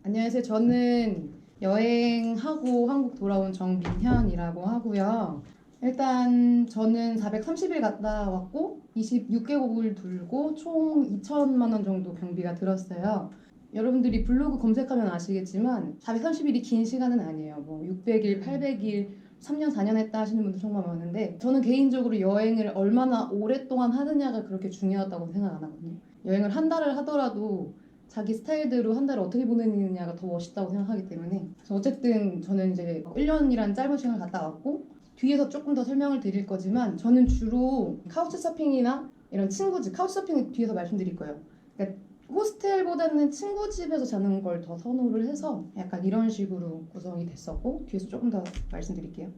안녕하세요. 저는 여행하고 한국 돌아온 정민현이라고 하고요. 일단 저는 430일 갔다 왔고 26개국을 돌고 총 2천만 원 정도 경비가 들었어요. 여러분들이 블로그 검색하면 아시겠지만 430일이 긴 시간은 아니에요. 뭐 600일, 800일, 3년, 4년 했다 하시는 분들 정말 많은데 저는 개인적으로 여행을 얼마나 오랫동안 하느냐가 그렇게 중요하다고 생각 안 하거든요. 여행을 한 달을 하더라도 자기 스타일대로 한 달을 어떻게 보내느냐가 더 멋있다고 생각하기 때문에 그래서 어쨌든 저는 이제 1년이란 짧은 시간을 갔다 왔고 뒤에서 조금 더 설명을 드릴 거지만 저는 주로 카우치 서핑이나 이런 친구집, 카우치 서핑은 뒤에서 말씀드릴 거예요. 그러니까 호스텔보다는 친구 집에서 자는 걸 더 선호를 해서 약간 이런 식으로 구성이 됐었고 뒤에서 조금 더 말씀드릴게요.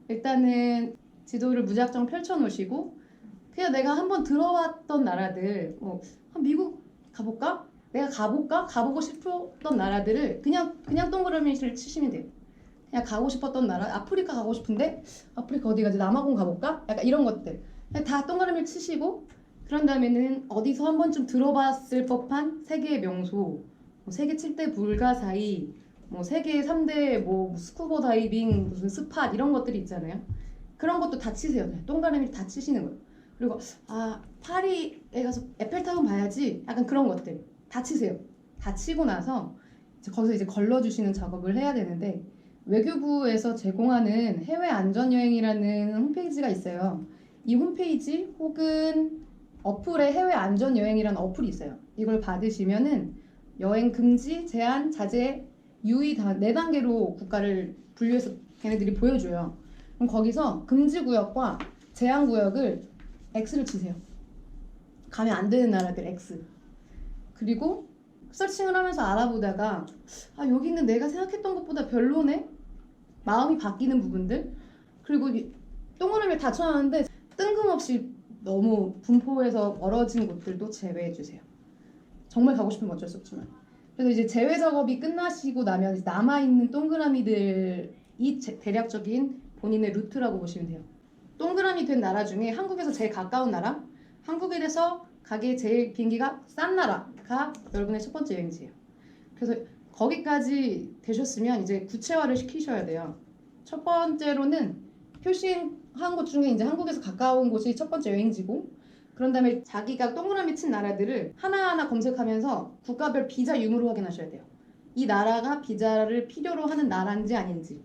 일단은 지도를 무작정 펼쳐 놓으시고 그냥 내가 한번 들어왔던 나라들 미국 가볼까? 내가 가볼까? 가보고 싶었던 나라들을 그냥 동그라미를 치시면 돼요. 그냥 가고 싶었던 나라, 아프리카 가고 싶은데 아프리카 어디 가지? 남아공 가볼까? 약간 이런 것들 그냥 다 동그라미를 치시고 그런 다음에는 어디서 한 번쯤 들어봤을 법한 세계의 명소, 뭐 세계 7대 불가사의, 뭐 세계 3대 뭐 스쿠버 다이빙, 무슨 스팟 이런 것들이 있잖아요. 그런 것도 다 치세요. 그냥 동그라미 다 치시는 거예요. 그리고 파리에 가서 에펠탑은 봐야지. 약간 그런 것들 다 치세요. 다 치고 나서 거기서 이제 걸러주시는 작업을 해야 되는데 외교부에서 제공하는 해외 안전여행이라는 홈페이지가 있어요. 이 홈페이지 혹은 어플에 해외 안전여행이라는 어플이 있어요. 이걸 받으시면은 여행 금지, 제한, 자제, 유의 다 4단계로 국가를 분류해서 걔네들이 보여줘요. 그럼 거기서 금지 구역과 제한 구역을 X를 치세요. 가면 안 되는 나라들 X. 그리고 서칭을 하면서 알아보다가 여기는 내가 생각했던 것보다 별로네? 마음이 바뀌는 부분들. 그리고 동그라미를 다 쳐놨는데 뜬금없이 너무 분포해서 멀어진 곳들도 제외해주세요. 정말 가고 싶으면 어쩔 수 없지만. 그래서 이제 제외 작업이 끝나시고 나면 이제 남아있는 동그라미들이 대략적인 본인의 루트라고 보시면 돼요. 동그라미 된 나라 중에 한국에서 제일 가까운 나라, 한국에서 가기에 제일 비행기가 싼 나라가 여러분의 첫 번째 여행지예요. 그래서 거기까지 되셨으면 이제 구체화를 시키셔야 돼요. 첫 번째로는 표시한 곳 중에 이제 한국에서 가까운 곳이 첫 번째 여행지고 그런 다음에 자기가 동그라미 친 나라들을 하나하나 검색하면서 국가별 비자 유무를 확인하셔야 돼요. 이 나라가 비자를 필요로 하는 나라인지 아닌지.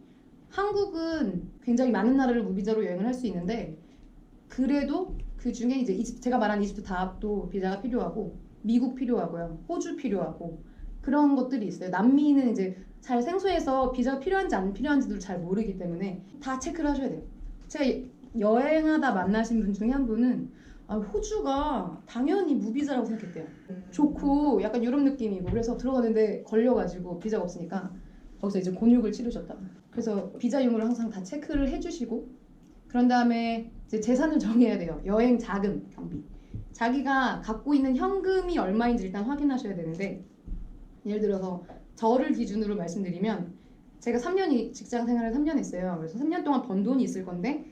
한국은 굉장히 많은 나라를 무비자로 여행을 할 수 있는데 그래도 그 중에 이제 제가 말한 이집트 다합도 비자가 필요하고 미국 필요하고요, 호주 필요하고 그런 것들이 있어요. 남미는 이제 잘 생소해서 비자가 필요한지 안 필요한지도 잘 모르기 때문에 다 체크를 하셔야 돼요. 제가 여행하다 만나신 분 중에 한 분은 호주가 당연히 무비자라고 생각했대요. 좋고 약간 유럽 느낌이고 그래서 들어갔는데 걸려가지고 비자가 없으니까 거기서 이제 곤욕을 치르셨다. 그래서 비자 유무를 항상 다 체크를 해주시고 그런 다음에 이제 재산을 정해야 돼요. 여행 자금 경비. 자기가 갖고 있는 현금이 얼마인지 일단 확인하셔야 되는데 예를 들어서 저를 기준으로 말씀드리면 제가 3년 직장 생활을 3년 했어요. 그래서 3년 동안 번 돈이 있을 건데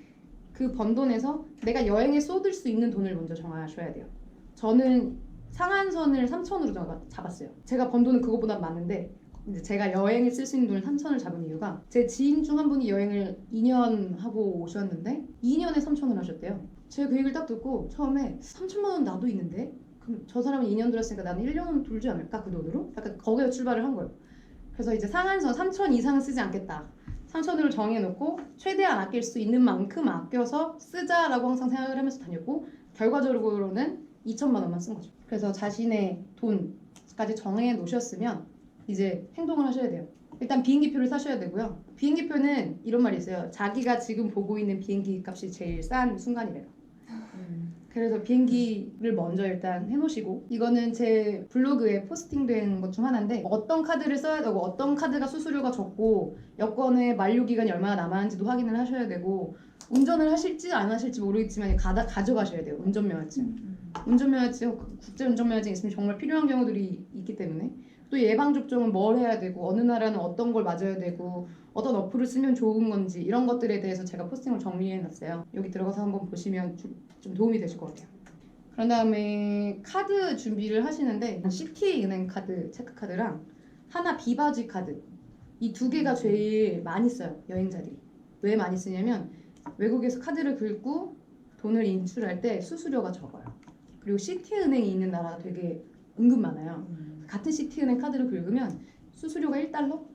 그 번 돈에서 내가 여행에 쏟을 수 있는 돈을 먼저 정하셔야 돼요. 저는 상한선을 3천으로 잡았어요. 제가 번 돈은 그거보다 많은데 이제 제가 여행에 쓸 수 있는 돈을 3천을 잡은 이유가 제 지인 중 한 분이 여행을 2년 하고 오셨는데 2년에 3천을 하셨대요. 제가 그 얘기를 딱 듣고 처음에 3천만 원 나도 있는데 그럼 저 사람은 2년 들었으니까 나는 1년은 돌지 않을까 그 돈으로? 약간 거기서 출발을 한 거예요. 그래서 이제 상한선 3천 이상은 쓰지 않겠다. 3천으로 정해놓고 최대한 아낄 수 있는 만큼 아껴서 쓰자라고 항상 생각을 하면서 다녔고 결과적으로는 2천만 원만 쓴 거죠. 그래서 자신의 돈까지 정해 놓으셨으면 이제 행동을 하셔야 돼요. 일단 비행기표를 사셔야 되고요. 비행기표는 이런 말이 있어요. 자기가 지금 보고 있는 비행기 값이 제일 싼 순간이래요. 그래서 비행기를 먼저 일단 해놓으시고 이거는 제 블로그에 포스팅된 것 중 하나인데 어떤 카드를 써야 되고 어떤 카드가 수수료가 적고 여권의 만료기간이 얼마나 남았는지도 확인을 하셔야 되고 운전을 하실지 안 하실지 모르겠지만 가져가셔야 돼요. 운전면허증. 운전면허증, 국제운전면허증 있으면 정말 필요한 경우들이 있기 때문에 또 예방접종은 뭘 해야 되고 어느 나라는 어떤 걸 맞아야 되고 어떤 어플을 쓰면 좋은 건지 이런 것들에 대해서 제가 포스팅을 정리해놨어요. 여기 들어가서 한번 보시면 좀 도움이 되실 것 같아요. 그런 다음에 카드 준비를 하시는데 시티은행 카드, 체크카드랑 하나 비바지 카드. 이 두 개가 제일 많이 써요. 여행자들이. 왜 많이 쓰냐면 외국에서 카드를 긁고 돈을 인출할 때 수수료가 적어요. 그리고 시티은행이 있는 나라가 되게 은근 많아요. 같은 시티은행 카드를 긁으면 수수료가 1달러?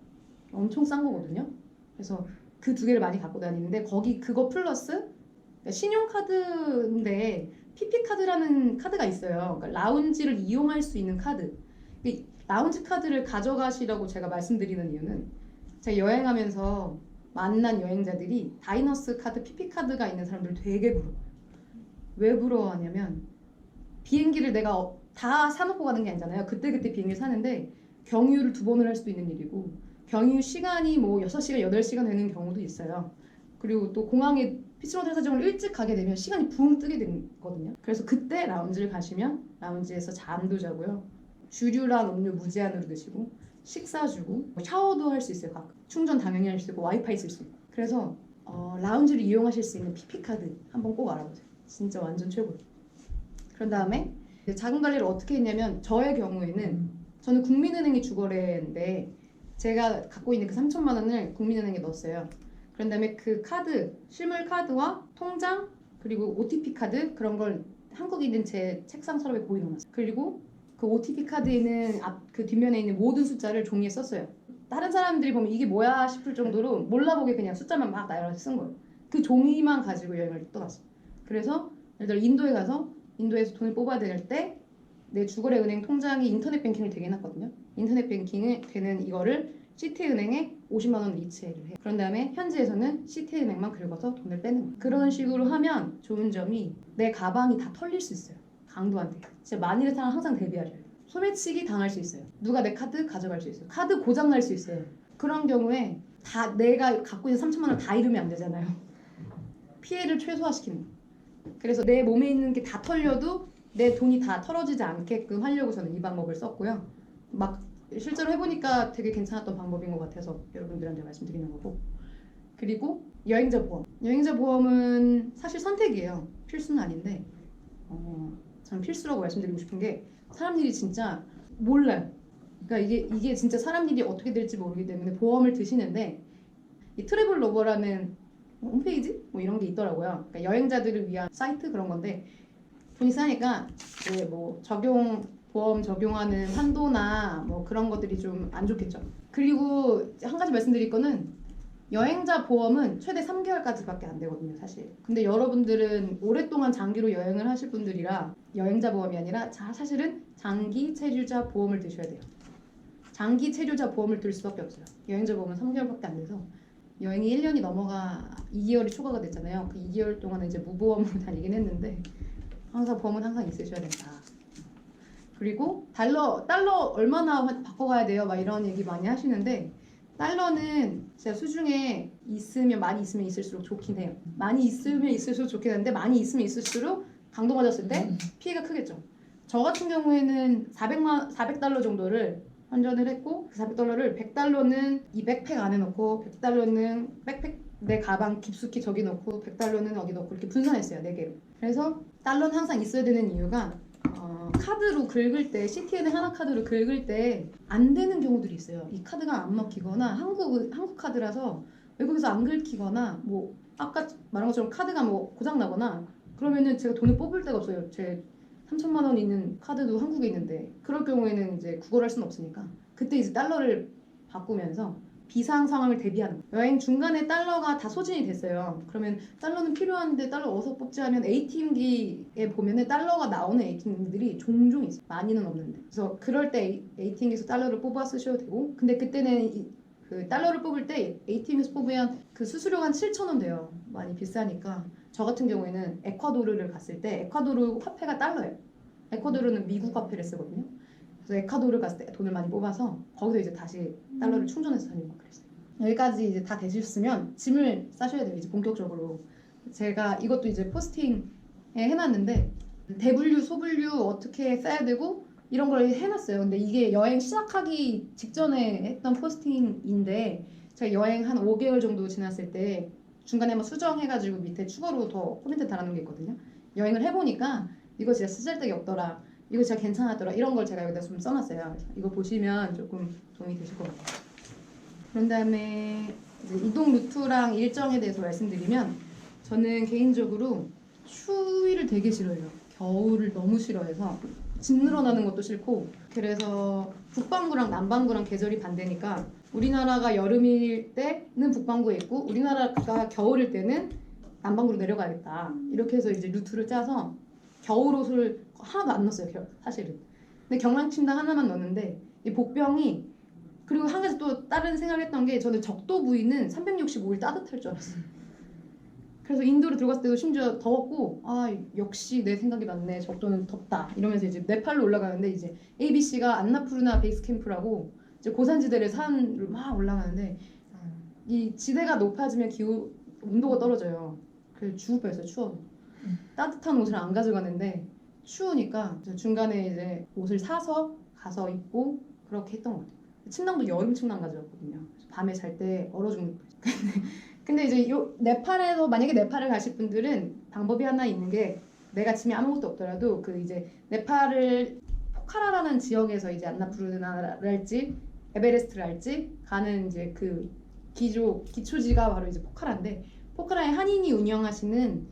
엄청 싼 거거든요. 그래서 그 두 개를 많이 갖고 다니는데 거기 그거 플러스 그러니까 신용카드인데 PP카드라는 카드가 있어요. 그러니까 라운지를 이용할 수 있는 카드. 이 라운지 카드를 가져가시라고 제가 말씀드리는 이유는 제가 여행하면서 만난 여행자들이 다이너스 카드, PP카드가 있는 사람들 되게 부러워요. 왜 부러워하냐면 비행기를 내가 다 사놓고 가는 게 아니잖아요. 그때그때 비행기를 사는데 경유를 2번을 할 수도 있는 일이고 경유 시간이 뭐 6시간, 8시간 되는 경우도 있어요. 그리고 또 공항에 피스로텔 사정을 일찍 가게 되면 시간이 붕 뜨게 되거든요. 그래서 그때 라운지를 가시면 라운지에서 잠도 자고요. 주류랑 음료 무제한으로 드시고 식사 주고 샤워도 할 수 있어요. 충전 당연히 할 수 있고 와이파이 쓸 수 있고. 그래서 라운지를 이용하실 수 있는 PP카드 한번 꼭 알아보세요. 진짜 완전 최고예요. 그런 다음에 자금 관리를 어떻게 했냐면 저의 경우에는 저는 국민은행이 주거래인데 제가 갖고 있는 그 3천만 원을 국민은행에 넣었어요. 그런 다음에 그 카드, 실물 카드와 통장 그리고 OTP 카드 그런 걸 한국에 있는 제 책상 서랍에 고이 넣어놨어요. 그리고 그 OTP 카드에는 그 뒷면에 있는 모든 숫자를 종이에 썼어요. 다른 사람들이 보면 이게 뭐야 싶을 정도로 몰라보게 그냥 숫자만 막 나열해서 쓴 거예요. 그 종이만 가지고 여행을 떠났어요. 그래서 예를 들어 인도에 가서 인도에서 돈을 뽑아야 될 때 내 주거래 은행 통장이 인터넷 뱅킹을 되게 해놨거든요. 인터넷 뱅킹을 되는 이거를 시티은행에 50만 원 이체를 해요. 그런 다음에 현지에서는 시티은행만 긁어서 돈을 빼는 거예요. 그런 식으로 하면 좋은 점이 내 가방이 다 털릴 수 있어요. 강도한테. 진짜 만일의 상황 항상 대비하셔야 돼요. 소매치기 당할 수 있어요. 누가 내 카드 가져갈 수 있어요. 카드 고장 날 수 있어요. 그런 경우에 다 내가 갖고 있는 3천만 원 다 잃으면 안 되잖아요. 피해를 최소화시키는 거예요. 그래서 내 몸에 있는 게 다 털려도 내 돈이 다 털어지지 않게끔 하려고 저는 이 방법을 썼고요. 막 실제로 해보니까 되게 괜찮았던 방법인 것 같아서 여러분들한테 말씀드리는 거고. 그리고 여행자 보험. 여행자 보험은 사실 선택이에요. 필수는 아닌데 저는 필수라고 말씀드리고 싶은 게 사람 일이 진짜 몰라요. 그러니까 이게 진짜 사람 일이 어떻게 될지 모르기 때문에 보험을 드시는데 이 트래블 로버라는 홈페이지 뭐 이런 게 있더라고요. 그러니까 여행자들을 위한 사이트 그런 건데 돈이 싸니까 이제 뭐 보험 적용하는 한도나 뭐 그런 것들이 좀 안 좋겠죠. 그리고 한 가지 말씀드릴 거는 여행자 보험은 최대 3개월까지밖에 안 되거든요, 사실. 근데 여러분들은 오랫동안 장기로 여행을 하실 분들이라 여행자 보험이 아니라 사실은 장기 체류자 보험을 드셔야 돼요. 장기 체류자 보험을 들 수밖에 없어요. 여행자 보험은 3개월밖에 안 돼서 여행이 1년이 넘어가 2개월이 초과가 됐잖아요. 그 2개월 동안은 이제 무보험으로 다니긴 했는데 항상 보험은 항상 있으셔야 된다. 그리고 달러 얼마나 바꿔가야 돼요? 막 이런 얘기 많이 하시는데 달러는 진짜 수중에 많이 있으면 있을수록 좋긴 해요. 많이 있으면 있을수록 좋긴 한데 많이 있으면 있을수록 강도 맞았을 때 피해가 크겠죠. 저 같은 경우에는 400달러 정도를 환전을 했고 그 400달러를 100달러는 이 백팩 안에 넣고 100달러는 백팩 내 가방 깊숙이 저기 넣고 100달러는 어디 넣고 이렇게 분산했어요. 4개로. 그래서 달러는 항상 있어야 되는 이유가 카드로 긁을 때 시티은행 하나 카드로 긁을 때 안 되는 경우들이 있어요. 이 카드가 안 먹히거나 한국 카드라서 외국에서 안 긁히거나 뭐 아까 말한 것처럼 카드가 뭐 고장 나거나 그러면은 제가 돈을 뽑을 데가 없어요. 제 3천만 원 있는 카드도 한국에 있는데 그럴 경우에는 이제 구걸할 수는 없으니까 그때 이제 달러를 바꾸면서 비상 상황을 대비하는 거예요. 여행 중간에 달러가 다 소진이 됐어요. 그러면 달러는 필요한데 달러 어디서 뽑지 하면 ATM기에 보면은 달러가 나오는 ATM들이 종종 있어요. 많이는 없는데. 그래서 그럴 때 ATM기에서 달러를 뽑아 쓰셔도 되고 근데 그때는 그 달러를 뽑을 때 ATM에서 뽑으면 그 수수료가 한 7,000원 돼요. 많이 비싸니까. 저 같은 경우에는 에콰도르를 갔을 때 에콰도르 화폐가 달러예요. 에콰도르는 미국 화폐를 쓰거든요. 그래서 에콰도르 갔을 때 돈을 많이 뽑아서 거기서 이제 다시 달러를 충전해서 다니고 그랬어요. 여기까지 이제 다 되셨으면 짐을 싸셔야 돼요. 이제 본격적으로. 제가 이것도 이제 포스팅에 해놨는데 대분류, 소분류 어떻게 싸야 되고 이런 걸 해놨어요. 근데 이게 여행 시작하기 직전에 했던 포스팅인데 제가 여행 한 5개월 정도 지났을 때 중간에 한번 수정해가지고 밑에 추가로 더 코멘트 달아놓은 게 있거든요. 여행을 해보니까 이거 진짜 쓰잘데기 없더라. 이거 진짜 괜찮았더라. 이런 걸 제가 여기다 좀 써놨어요. 이거 보시면 조금 도움이 되실 것 같아요. 그런 다음에 이제 이동 루트랑 일정에 대해서 말씀드리면 저는 개인적으로 추위를 되게 싫어해요. 겨울을 너무 싫어해서 집 늘어나는 것도 싫고 그래서 북반구랑 남반구랑 계절이 반대니까 우리나라가 여름일 때는 북반구에 있고 우리나라가 겨울일 때는 남반구로 내려가야겠다. 이렇게 해서 이제 루트를 짜서 겨울 옷을 하나도 안 넣었어요. 사실은. 근데 경량침낭 하나만 넣었는데 이 복병이 그리고 한 가지 또 다른 생각을 했던 게 저는 적도 부위는 365일 따뜻할 줄 알았어요. 그래서 인도를 들어갔을 때도 심지어 더웠고 아 역시 내 생각이 맞네. 적도는 덥다. 이러면서 이제 네팔로 올라가는데 이제 ABC가 안나푸르나 베이스 캠프라고 이제 고산지대를 산을 막 올라가는데 이 지대가 높아지면 기후 온도가 떨어져요. 그래서 죽을 뻔했어요. 추워. 따뜻한 옷을 안 가져가는데 추우니까 중간에 이제 옷을 사서 가서 입고 그렇게 했던 것 같아요. 침낭도 여름 침낭 가져왔거든요. 밤에 잘 때 얼어 죽는 근데 이제 요 네팔에서 만약에 네팔을 가실 분들은 방법이 하나 있는 게 내가 짐이 아무것도 없더라도 그 이제 네팔을 포카라라는 지역에서 이제 안나푸르나랄지 에베레스트랄지 가는 이제 그 기초지가 바로 이제 포카라인데 포카라에 한인이 운영하시는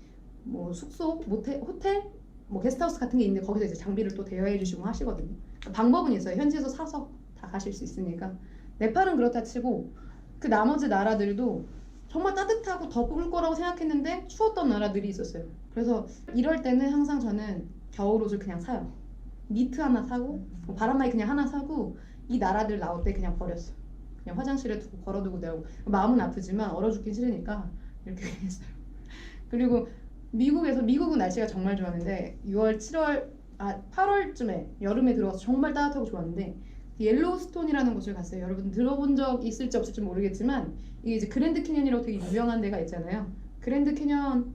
뭐 숙소, 모텔, 호텔, 뭐 게스트하우스 같은 게 있는데 거기서 이제 장비를 또 대여해 주시고 하시거든요. 방법은 있어요. 현지에서 사서 다 가실 수 있으니까. 네팔은 그렇다 치고 그 나머지 나라들도 정말 따뜻하고 더울 거라고 생각했는데 추웠던 나라들이 있었어요. 그래서 이럴 때는 항상 저는 겨울 옷을 그냥 사요. 니트 하나 사고 바람막이 그냥 하나 사고 이 나라들 나올 때 그냥 버렸어요. 그냥 화장실에 두고 걸어두고 내고 마음은 아프지만 얼어 죽긴 싫으니까 이렇게 했어요. 그리고 미국은 날씨가 정말 좋았는데 6월, 7월, 8월쯤에 여름에 들어가서 정말 따뜻하고 좋았는데 옐로우스톤이라는 곳을 갔어요. 여러분 들어본 적 있을지 없을지 모르겠지만 이게 이제 그랜드 캐년이라고 되게 유명한 데가 있잖아요. 그랜드 캐년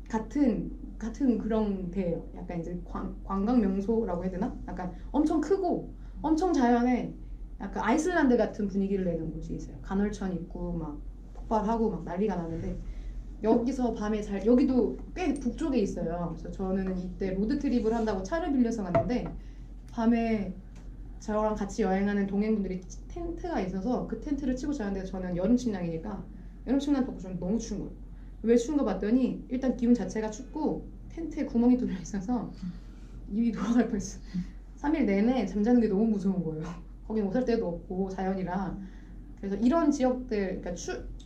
같은 그런 데예요. 약간 이제 관광 명소라고 해야 되나? 약간 엄청 크고 엄청 자연에 약간 아이슬란드 같은 분위기를 내는 곳이 있어요. 간헐천 있고 막 폭발하고 막 난리가 나는데 여기서 밤에 여기도 꽤 북쪽에 있어요. 그래서 저는 이때 로드 트립을 한다고 차를 빌려서 갔는데 밤에 저랑 같이 여행하는 동행분들이 텐트가 있어서 그 텐트를 치고 자는데 저는 여름 침낭이니까 여름 침낭 덮고 저는 너무 추운 거예요. 왜 추운 거 봤더니 일단 기온 자체가 춥고 텐트에 구멍이 뚫려 있어서 입이 돌아갈 뻔했어. 3일 내내 잠자는 게 너무 무서운 거예요. 거긴 옷 살 데도 없고 자연이라. 그래서 이런 지역들 그러니까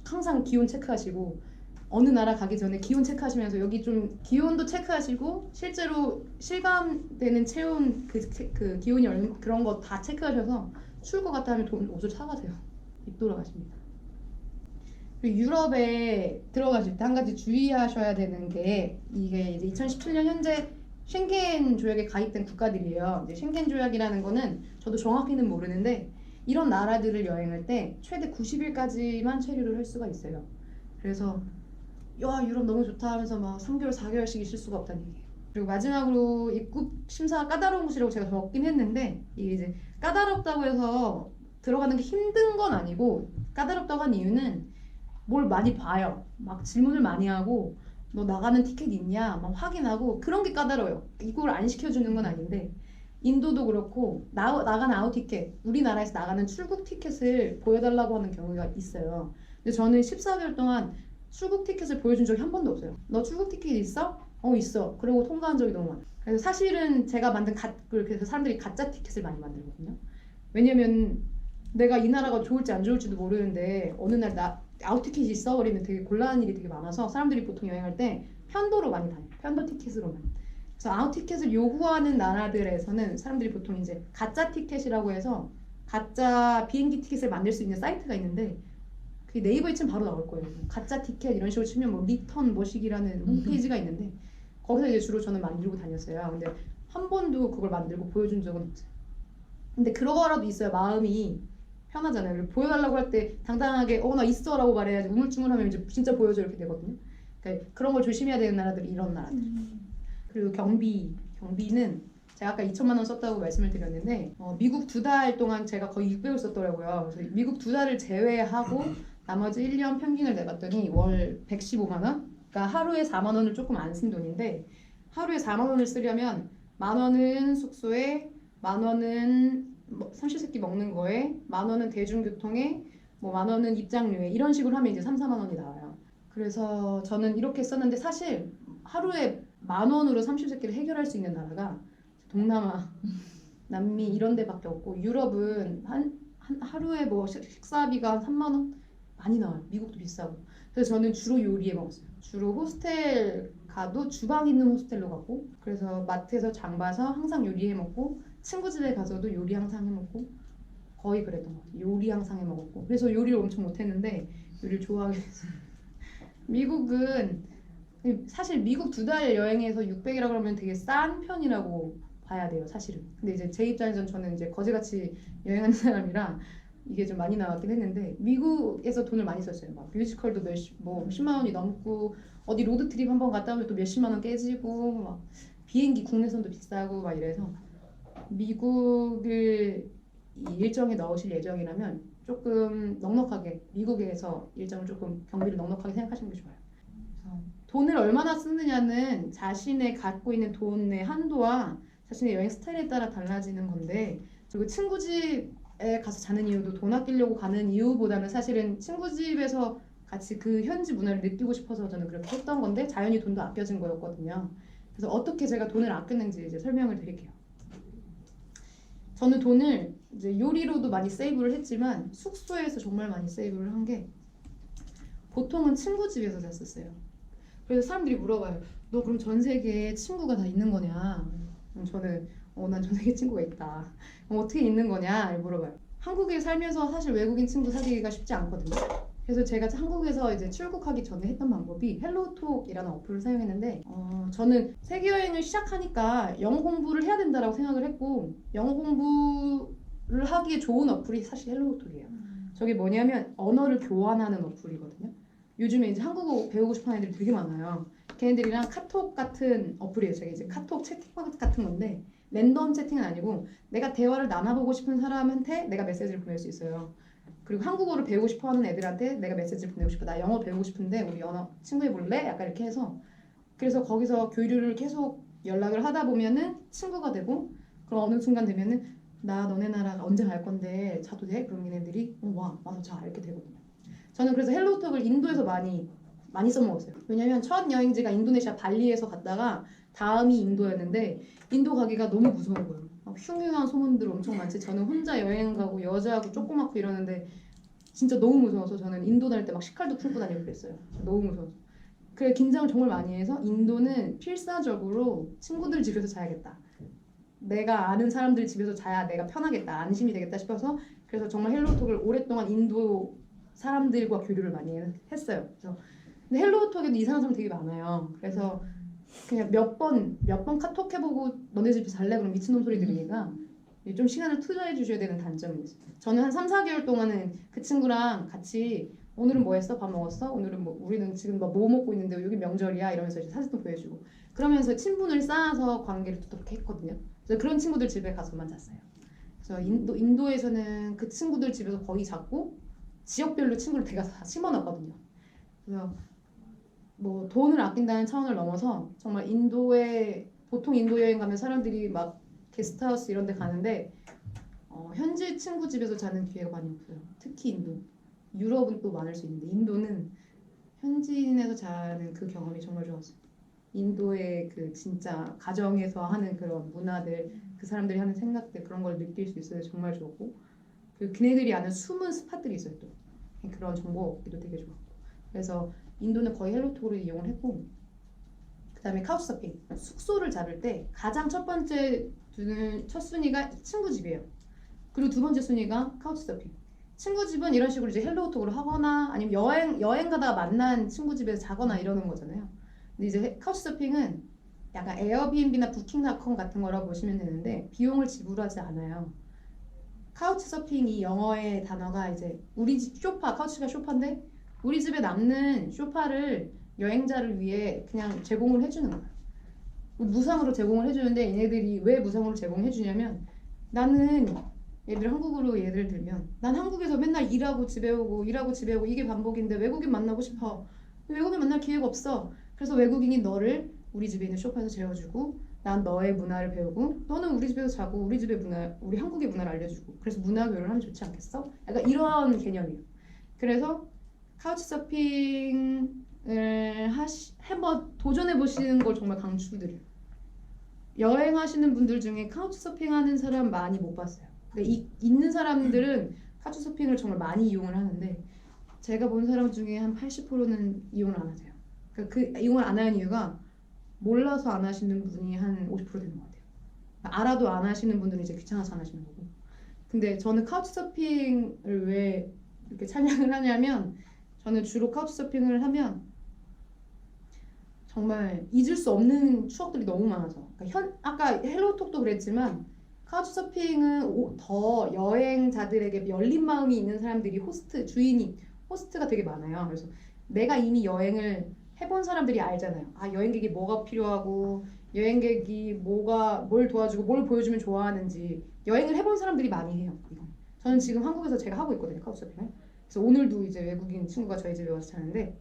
항상 기온 체크하시고 어느 나라 가기 전에 기온 체크하시면서 여기 좀 기온도 체크하시고 실제로 실감되는 체온 그 기온이 그런 거 다 체크하셔서 추울 것 같다 하면 옷을 사가세요. 입 돌아가십니다. 그리고 유럽에 들어가실 때 한 가지 주의하셔야 되는 게 이게 이제 2017년 현재 쉥겐 조약에 가입된 국가들이에요. 이제 쉥겐 조약이라는 거는 저도 정확히는 모르는데 이런 나라들을 여행할 때 최대 90일까지만 체류를 할 수가 있어요. 그래서 야 유럽 너무 좋다 하면서 막 3개월 4개월씩 있을 수가 없다는 얘기예요. 그리고 마지막으로 입국 심사가 까다로운 곳이라고 제가 적긴 했는데 이게 이제 까다롭다고 해서 들어가는 게 힘든 건 아니고 까다롭다고 한 이유는 뭘 많이 봐요. 막 질문을 많이 하고 너 나가는 티켓 있냐 막 확인하고 그런 게 까다로워요. 이걸 안 시켜주는 건 아닌데 인도도 그렇고 나가는 아웃 티켓 우리나라에서 나가는 출국 티켓을 보여달라고 하는 경우가 있어요. 근데 저는 14개월 동안 출국 티켓을 보여준 적이 한 번도 없어요. 너 출국 티켓 있어? 있어. 그리고 통과한 적이 너무 많아요. 그래서 사실은 제가 만든 그래서 사람들이 가짜 티켓을 많이 만들거든요. 왜냐면 내가 이 나라가 좋을지 안 좋을지도 모르는데 어느 날 아웃 티켓이 있어버리면 되게 곤란한 일이 되게 많아서 사람들이 보통 여행할 때 편도로 많이 다녀요. 편도 티켓으로만. 그래서 아웃 티켓을 요구하는 나라들에서는 사람들이 보통 이제 가짜 티켓이라고 해서 가짜 비행기 티켓을 만들 수 있는 사이트가 있는데 네이버에 치면 바로 나올 거예요. 가짜 티켓 이런 식으로 치면 뭐 리턴 뭐식이라는 홈페이지가 있는데 거기서 이제 주로 저는 만들고 다녔어요. 근데 한 번도 그걸 만들고 보여준 적은 없어요. 근데 그거라도 있어야 마음이 편하잖아요. 보여달라고 할 때 당당하게 나 있어라고 말해야지 우물쭈물하면 이제 진짜 보여줘 이렇게 되거든요. 그러니까 그런 걸 조심해야 되는 나라들이 이런 나라들. 그리고 경비는 제가 아까 2천만 원 썼다고 말씀을 드렸는데 미국 2달 동안 제가 거의 600을 썼더라고요. 그래서 미국 2달을 제외하고 나머지 1년 평균을 내봤더니 월 115만 원? 그러니까 하루에 4만 원을 조금 안 쓴 돈인데 하루에 4만 원을 쓰려면 10,000원은 숙소에, 10,000원은 뭐 삼시세끼 먹는 거에, 10,000원은 대중교통에, 뭐 10,000원은 입장료에 이런 식으로 하면 이제 3, 4만 원이 나와요. 그래서 저는 이렇게 썼는데 사실 하루에 10,000원으로 삼시세끼를 해결할 수 있는 나라가 동남아, 남미 이런 데밖에 없고 유럽은 하루에 뭐 식사비가 3만 원 많이 나와요. 미국도 비싸고. 그래서 저는 주로 요리해 먹었어요. 주로 호스텔 가도 주방 있는 호스텔로 가고 그래서 마트에서 장 봐서 항상 요리해 먹고 친구 집에 가서도 요리 항상 해 먹고 거의 그랬던 것 같아요. 요리 항상 해 먹었고 그래서 요리를 엄청 못했는데 요리를 좋아하게 됐어요. 미국은 사실 미국 2달 여행해서 600이라 그러면 되게 싼 편이라고 봐야 돼요, 사실은. 근데 이제 제 입장에선 저는 이제 거지같이 여행하는 사람이라 이게 좀 많이 나왔긴 했는데 미국에서 돈을 많이 썼어요. 막 뮤지컬도 뭐 10만 원이 넘고 어디 로드트립 한번 갔다 오면 또 몇십만 원 깨지고 막 비행기 국내선도 비싸고 막 이래서 미국을 이 일정에 넣으실 예정이라면 조금 넉넉하게 미국에서 일정을 조금 경비를 넉넉하게 생각하시는 게 좋아요. 그래서 돈을 얼마나 쓰느냐는 자신의 갖고 있는 돈의 한도와 자신의 여행 스타일에 따라 달라지는 건데 그리고 친구 집에 가서 자는 이유도 돈 아끼려고 가는 이유보다는 사실은 친구 집에서 같이 그 현지 문화를 느끼고 싶어서 저는 그렇게 했던 건데 자연히 돈도 아껴진 거였거든요. 그래서 어떻게 제가 돈을 아꼈는지 이제 설명을 드릴게요. 저는 돈을 이제 요리로도 많이 세이브를 했지만 숙소에서 정말 많이 세이브를 한 게 보통은 친구 집에서 잤었어요. 그래서 사람들이 물어봐요. 너 그럼 전 세계에 친구가 다 있는 거냐? 저는 난 전 세계에 친구가 있다. 그럼 어떻게 있는 거냐? 물어봐요. 한국에 살면서 사실 외국인 친구 사귀기가 쉽지 않거든요. 그래서 제가 한국에서 이제 출국하기 전에 했던 방법이 헬로톡이라는 어플을 사용했는데 저는 세계 여행을 시작하니까 영어 공부를 해야 된다라고 생각을 했고 영어 공부를 하기에 좋은 어플이 사실 헬로톡이에요. 저게 뭐냐면 언어를 교환하는 어플이거든요. 요즘에 이제 한국어 배우고 싶은 아이들이 되게 많아요. 걔네들이랑 카톡 같은 어플이에요. 제가 이제 카톡 채팅 같은 건데 랜덤 채팅은 아니고 내가 대화를 나눠보고 싶은 사람한테 내가 메시지를 보낼 수 있어요. 그리고 한국어를 배우고 싶어하는 애들한테 내가 메시지를 보내고 싶어. 나 영어 배우고 싶은데 우리 언어 친구해 볼래? 약간 이렇게 해서 그래서 거기서 교류를 계속 연락을 하다 보면은 친구가 되고 그럼 어느 순간 되면은 나 너네 나라 언제 갈 건데 자도 돼? 그럼 얘네들이 와 와서 자 이렇게 되거든요. 저는 그래서 헬로톡을 인도에서 많이 써먹었어요. 왜냐면 첫 여행지가 인도네시아 발리에서 갔다가 다음이 인도였는데 인도 가기가 너무 무서운 거예요. 막 흉흉한 소문들 엄청 많지. 저는 혼자 여행 가고 여자하고 조그맣고 이러는데 진짜 너무 무서워서 저는 인도 다닐 때 막 식칼도 풀고 다니고 그랬어요. 너무 무서워서. 그래 긴장을 정말 많이 해서 인도는 필사적으로 친구들 집에서 자야겠다. 내가 아는 사람들 집에서 자야 내가 편하겠다. 안심이 되겠다 싶어서 그래서 정말 헬로톡을 오랫동안 인도 사람들과 교류를 많이 했어요. 그래서 근데 헬로톡에도 이상한 사람 되게 많아요. 그래서 그냥 몇 번 카톡 해보고 너네 집에서 잘래? 그럼 미친놈 소리 들으니까 좀 시간을 투자해 주셔야 되는 단점이 있어요. 저는 한 3, 4개월 동안은 그 친구랑 같이 오늘은 뭐 했어? 밥 먹었어? 오늘은 뭐 우리는 지금 뭐 먹고 있는데 여기 명절이야 이러면서 이제 사진도 보여주고 그러면서 친분을 쌓아서 관계를 두텁게 했거든요. 그래서 그런 친구들 집에 가서만 잤어요. 그래서 인도에서는 그 친구들 집에서 거의 잤고 지역별로 친구를 제가 다 심어놨거든요. 그래서 뭐 돈을 아낀다는 차원을 넘어서 정말 보통 인도 여행 가면 사람들이 막 게스트하우스 이런 데 가는데 현지 친구 집에서 자는 기회가 많이 없어요. 특히 인도. 유럽은 또 많을 수 있는데 인도는 현지인에서 자는 그 경험이 정말 좋았어요. 인도의 그 진짜 가정에서 하는 그런 문화들, 그 사람들이 하는 생각들 그런 걸 느낄 수 있어서 정말 좋았고 그 걔네들이 아는 숨은 스팟들이 있어요 또. 그런 정보 얻기도 되게 좋았고 그래서 인도는 거의 헬로톡으로 이용을 했고 그 다음에 카우치서핑 숙소를 잡을 때 가장 첫 순위가 친구 집이에요. 그리고 두 번째 순위가 카우치서핑. 친구 집은 이런 식으로 이제 헬로톡으로 하거나 아니면 여행 가다가 만난 친구 집에서 자거나 이러는 거잖아요. 근데 이제 카우치서핑은 약간 에어비앤비나 부킹닷컴 같은 거라고 보시면 되는데 비용을 지불하지 않아요. 카우치서핑 이 영어의 단어가 이제 우리 집 쇼파, 카우치가 쇼파인데 우리 집에 남는 쇼파를 여행자를 위해 그냥 제공을 해주는 거예요. 무상으로 제공을 해주는데 얘네들이 왜 무상으로 제공해주냐면 나는 얘들 한국으로 예를 들면 난 한국에서 맨날 일하고 집에 오고 일하고 집에 오고 이게 반복인데 외국인 만나고 싶어. 외국인 만날 기회가 없어. 그래서 외국인이 너를 우리 집에 있는 쇼파에서 재워주고 난 너의 문화를 배우고 너는 우리 집에서 자고 우리 집의 문화, 우리 한국의 문화를 알려주고 그래서 문화 교류를 하면 좋지 않겠어? 약간 이런 개념이에요. 그래서 카우치 서핑을 한번 도전해 보시는 걸 정말 강추드려요. 여행하시는 분들 중에 카우치 서핑하는 사람 많이 못 봤어요. 그러니까 있는 사람들은 카우치 서핑을 정말 많이 이용을 하는데 제가 본 사람 중에 한 80%는 이용을 안 하세요. 그러니까 그 이용을 안 하는 이유가 몰라서 안 하시는 분이 한 50% 되는 것 같아요. 그러니까 알아도 안 하시는 분들은 이제 귀찮아서 안 하시는 거고. 근데 저는 카우치 서핑을 왜 이렇게 찬양을 하냐면 저는 주로 카우치 서핑을 하면 정말 잊을 수 없는 추억들이 너무 많아서 그러니까 아까 헬로톡도 그랬지만 카우치 서핑은 더 여행자들에게 열린 마음이 있는 사람들이 주인이 호스트가 되게 많아요. 그래서 내가 이미 여행을 해본 사람들이 알잖아요. 아, 여행객이 뭐가 필요하고 여행객이 뭘 도와주고 뭘 보여주면 좋아하는지 여행을 해본 사람들이 많이 해요. 이건. 저는 지금 한국에서 제가 하고 있거든요, 카우치 서핑을. 그래서 오늘도 이제 외국인 친구가 저희 집에 와서 자는데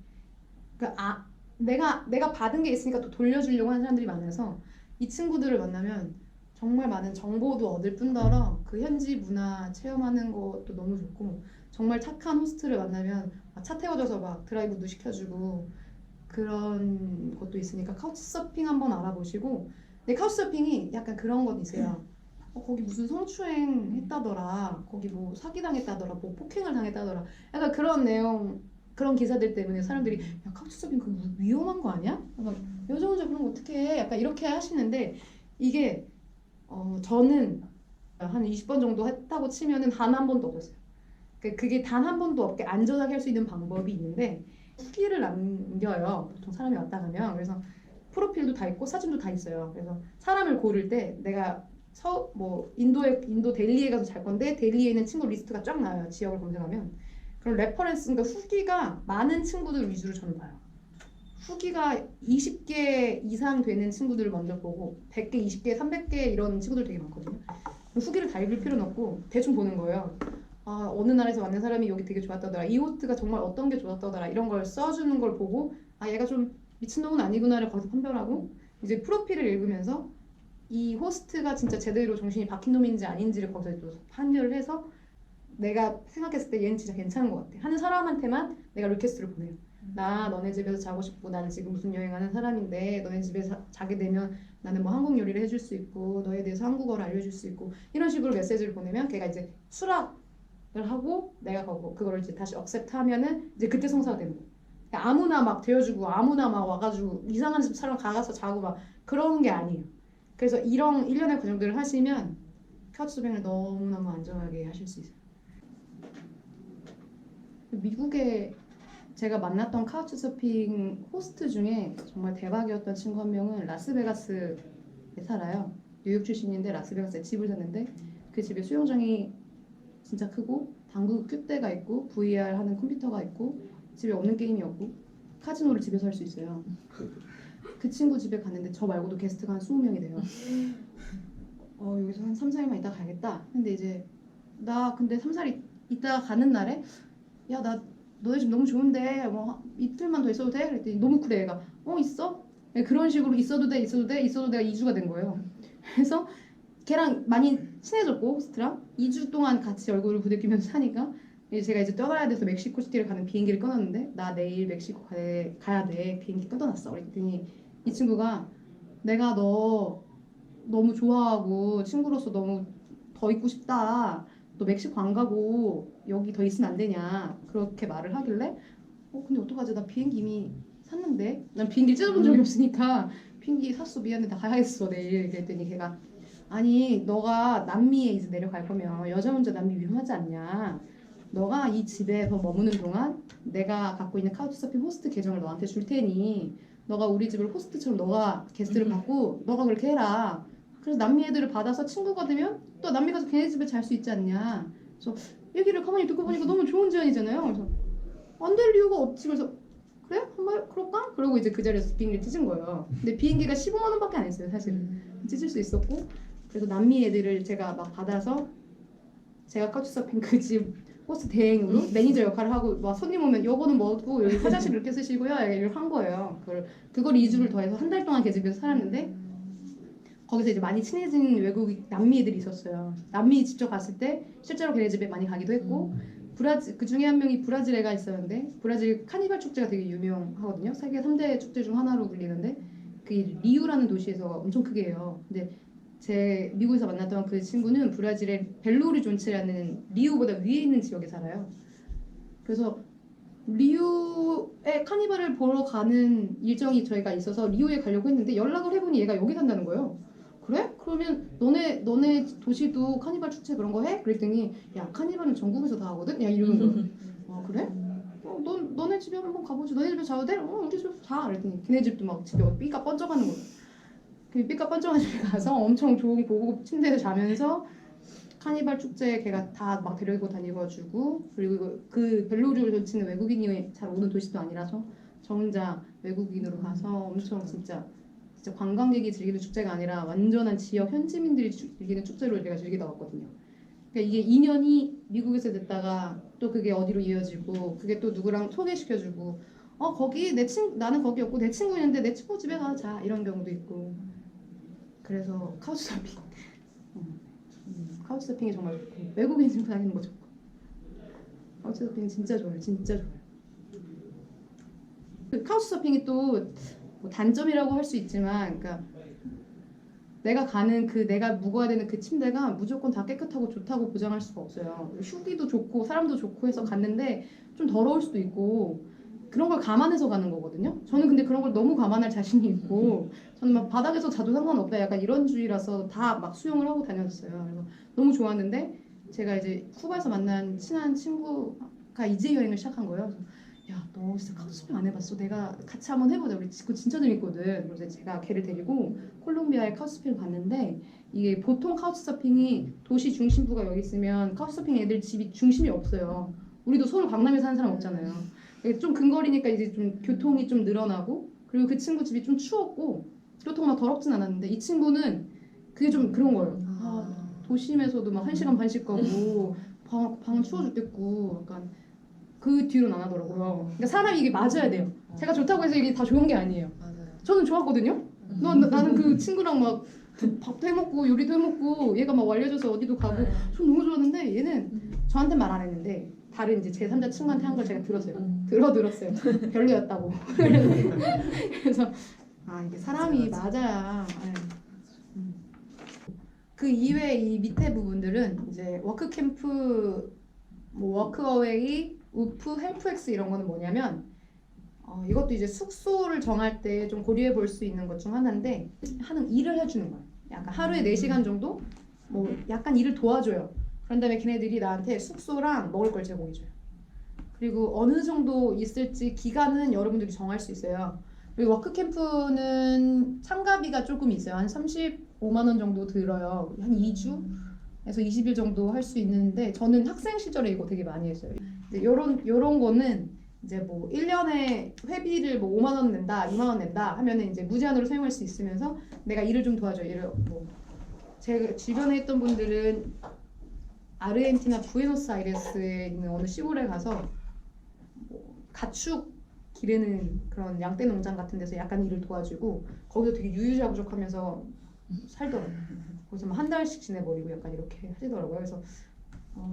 내가 받은 게 있으니까 또 돌려주려고 하는 사람들이 많아서 이 친구들을 만나면 정말 많은 정보도 얻을 뿐더러 그 현지 문화 체험하는 것도 너무 좋고 정말 착한 호스트를 만나면 차 태워줘서 막 드라이브도 시켜주고 그런 것도 있으니까 카우치 서핑 한번 알아보시고 근데 카우치 서핑이 약간 그런 것 있어요. 거기 무슨 성추행 했다더라, 거기 뭐 사기당했다더라, 뭐 폭행을 당했다더라, 약간 그런 내용 그런 기사들 때문에 사람들이 야 카우치 서핑 그거 위험한 거 아니야? 약간 여자 혼자 그런 거 어떻게 해? 약간 이렇게 하시는데 이게 저는 한 20번 정도 했다고 치면은 단 한 번도 없었어요. 그게 단 한 번도 없게 안전하게 할 수 있는 방법이 있는데 후기를 남겨요. 보통 사람이 왔다 가면. 그래서 프로필도 다 있고 사진도 다 있어요. 그래서 사람을 고를 때 내가 인도 델리에 가서 잘 건데 델리에 있는 친구 리스트가 쫙 나와요. 지역을 검색하면. 그럼 레퍼런스, 그러니까 후기가 많은 친구들 위주로 저는 봐요. 후기가 20개 이상 되는 친구들을 먼저 보고 100개, 20개, 300개 이런 친구들 되게 많거든요. 후기를 다 읽을 필요는 없고 대충 보는 거예요. 아, 어느 나라에서 왔는 사람이 여기 되게 좋았다더라, 이 호스트가 정말 어떤 게 좋았다더라, 이런 걸 써주는 걸 보고 아, 얘가 좀 미친놈은 아니구나를 거기서 판별하고 이제 프로필을 읽으면서 이 호스트가 진짜 제대로 정신이 박힌 놈인지 아닌지를 거기서 또 판별을 해서 내가 생각했을 때 얘는 진짜 괜찮은 것 같아 하는 사람한테만 내가 리퀘스트를 보내요. 나 너네 집에서 자고 싶고 나는 지금 무슨 여행하는 사람인데 너네 집에서 자게 되면 나는 뭐 한국 요리를 해줄 수 있고 너에 대해서 한국어를 알려줄 수 있고 이런 식으로 메시지를 보내면 걔가 이제 수락을 하고 내가 그거를 이제 다시 억셉트하면은 이제 그때 성사가 되는 거예요. 그러니까 아무나 막 되어주고 아무나 막 와가지고 이상한 집 사람 가서 자고 막 그런 게 아니에요. 그래서 이런 일련의 과정들을 하시면 카우치 서핑을 너무너무 안전하게 하실 수 있어요. 미국에 제가 만났던 카우치 서핑 호스트 중에 정말 대박이었던 친구 한 명은 라스베가스에 살아요. 뉴욕 출신인데 라스베가스에 집을 샀는데 그 집에 수영장이 진짜 크고 당구 큐대가 있고 VR 하는 컴퓨터가 있고 집에 없는 게임이 없고 카지노를 집에서 할 수 있어요. 그 친구 집에 갔는데 저 말고도 게스트가 한 20명이 돼요. 여기서 한 3, 4일만 있다 가야겠다. 근데 이제 나 근데 3, 4일 있다 가는 날에 야, 나 너네 집 너무 좋은데 뭐 이틀만 더 있어도 돼? 그랬더니 너무 쿨해. 얘가 있어? 네, 그런 식으로 있어도 돼, 있어도 돼, 있어도 돼가 2주가 된 거예요. 그래서 걔랑 많이 친해졌고 호스트랑 2주 동안 같이 얼굴을 부대끼면서 사니까 제가 이제 떠나야 돼서 멕시코 시티를 가는 비행기를 끊었는데 나 내일 멕시코 가야 돼, 비행기 끊어놨어. 그랬더니 이 친구가 내가 너 너무 좋아하고 친구로서 너무 더 있고 싶다, 너 멕시코 안 가고 여기 더 있으면 안 되냐 그렇게 말을 하길래 근데 어떡하지, 나 비행기 이미 샀는데 난 비행기 찢어본 적이 없으니까 비행기 샀어, 미안해, 나 가야겠어 내일. 그랬더니 걔가 아니 너가 남미에 이제 내려갈 거면 여자 혼자 남미 위험하지 않냐, 너가 이 집에서 머무는 동안 내가 갖고 있는 카우치서핑 호스트 계정을 너한테 줄 테니 너가 우리 집을 호스트처럼 너가 게스트를 받고 너가 그렇게 해라. 그래서 남미 애들을 받아서 친구가 되면 또 남미 가서 걔네 집에 잘 수 있지 않냐. 그래서 얘기를 가만히 듣고 보니까 너무 좋은 제안이잖아요. 그래서 안 될 이유가 없지. 그래서 그래? 한번 그럴까? 그러고 이제 그 자리에서 비행기를 찢은 거예요. 근데 비행기가 15만 원밖에 안 했어요 사실. 찢을 수 있었고 그래서 남미 애들을 제가 막 받아서 제가 카우치서핑 그 집 호스트 대행으로 매니저 역할을 하고 막 손님 오면 요거는 뭐고 여기 화장실 이렇게 쓰시고요 이렇게 한 거예요. 그걸 2주를 더해서 한 달 동안 그 집에서 살았는데 거기서 이제 많이 친해진 외국 남미 애들이 있었어요. 남미 직접 갔을 때 실제로 걔네 집에 많이 가기도 했고 브라질 그 중에 한 명이 브라질 애가 있었는데 브라질 카니발 축제가 되게 유명하거든요. 세계 3대 축제 중 하나로 불리는데 그 리우라는 도시에서 엄청 크게 해요. 근데 제 미국에서 만났던 그 친구는 브라질의 벨로리존치라는 리우보다 위에 있는 지역에 살아요. 그래서 리우의 카니발을 보러 가는 일정이 저희가 있어서 리우에 가려고 했는데 연락을 해보니 얘가 여기 산다는 거예요. 그래? 그러면 너네 도시도 카니발 축제 그런 거 해? 그랬더니 야 카니발은 전국에서 다 하거든? 야 이러는 거예요. 아 그래? 너네 집에 한번 가보지. 너네 집에 자도 돼? 우리 집에 자. 그랬더니 걔네 집도 막 집에 삐까 번쩍하는 거예요. 그 삐까 번쩍한 집에 가서 엄청 좋은 고급 침대에서 자면서 카니발 축제에 걔가 다 막 데리고 다니고 그리고 그 벨로리를 치는 외국인이 잘 오는 도시도 아니라서 저 혼자 외국인으로 가서 엄청 진짜 관광객이 즐기는 축제가 아니라 완전한 지역 현지민들이 즐기는 축제로 제가 즐기다 왔거든요. 그러니까 이게 인연이 미국에서 됐다가 또 그게 어디로 이어지고 그게 또 누구랑 소개시켜주고 거기 나는 거기였고 내 친구 있는데 내 친구 집에 가자 이런 경우도 있고 그래서 카우치서핑 카우치서핑이 정말 좋고 외국인 친구 다니는 거 좋고 카우치서핑 진짜 좋아요. 진짜 좋아요. 그 카우치서핑이 또 뭐 단점이라고 할 수 있지만 그러니까 내가 묵어야 되는 그 침대가 무조건 다 깨끗하고 좋다고 보장할 수가 없어요. 휴기도 좋고 사람도 좋고 해서 갔는데 좀 더러울 수도 있고 그런 걸 감안해서 가는 거거든요. 저는 근데 그런 걸 너무 감안할 자신이 있고 저는 막 바닥에서 자도 상관없다 약간 이런 주의라서 다 막 수영을 하고 다녔어요. 그래서 너무 좋았는데 제가 이제 쿠바에서 만난 친한 친구가 이제 여행을 시작한 거예요. 그래서 야, 너 진짜 카우치서핑 안 해봤어? 내가 같이 한번 해보자. 우리 그거 진짜 재밌거든. 그래서 제가 걔를 데리고 콜롬비아에 카우치서핑을 갔는데 이게 보통 카우치서핑이 도시 중심부가 여기 있으면 카우치서핑 애들 집이 중심이 없어요. 우리도 서울 강남에 사는 사람 없잖아요. 좀 근거리니까 이제 좀 교통이 좀 늘어나고 그리고 그 친구 집이 좀 추웠고 교통이 막 더럽진 않았는데 이 친구는 그게 좀 그런 거예요. 도심에서도 막 1시간 반씩 가고 방은 추워 죽겠고 약간 그 뒤로는 안 하더라고요. 그러니까 사람이 이게 맞아야 돼요. 제가 좋다고 해서 이게 다 좋은 게 아니에요. 맞아요. 저는 좋았거든요. 나는 그 친구랑 막 밥도 해먹고 요리도 해먹고 얘가 막 알려줘서 어디도 가고 전 너무 좋았는데 얘는 저한테 말 안 했는데 다른 이제 제3자 친구한테 한 걸 제가 들었어요. 들었어요. 별로였다고. 그래서 이게 사람이 맞아야. 그 이외에 이 밑에 부분들은 이제 워크 캠프, 뭐 워크어웨이, 우프, 헬프엑스 이런 거는 뭐냐면 이것도 이제 숙소를 정할 때 좀 고려해 볼 수 있는 것 중 하나인데 하는 일을 해주는 거예요. 약간 하루에 4시간 정도 뭐 약간 일을 도와줘요. 그런 다음에 걔네들이 나한테 숙소랑 먹을 걸 제공해줘요. 그리고 어느 정도 있을지 기간은 여러분들이 정할 수 있어요. 그리고 워크캠프는 참가비가 조금 있어요. 한 35만 원 정도 들어요. 한 2주에서 20일 정도 할 수 있는데 저는 학생 시절에 이거 되게 많이 했어요. 요런 거는 이제 뭐 1년에 회비를 뭐 5만 원 낸다, 2만 원 낸다 하면은 이제 무제한으로 사용할 수 있으면서 내가 일을 좀 도와줘요. 제 주변에 있던 분들은 아르헨티나 부에노스아이레스에 있는 어느 시골에 가서 뭐 가축 기르는 그런 양떼 농장 같은 데서 약간 일을 도와주고 거기서 되게 유유자적하면서 살더라고요. 거기서 한 달씩 지내버리고 약간 이렇게 하시더라고요. 그래서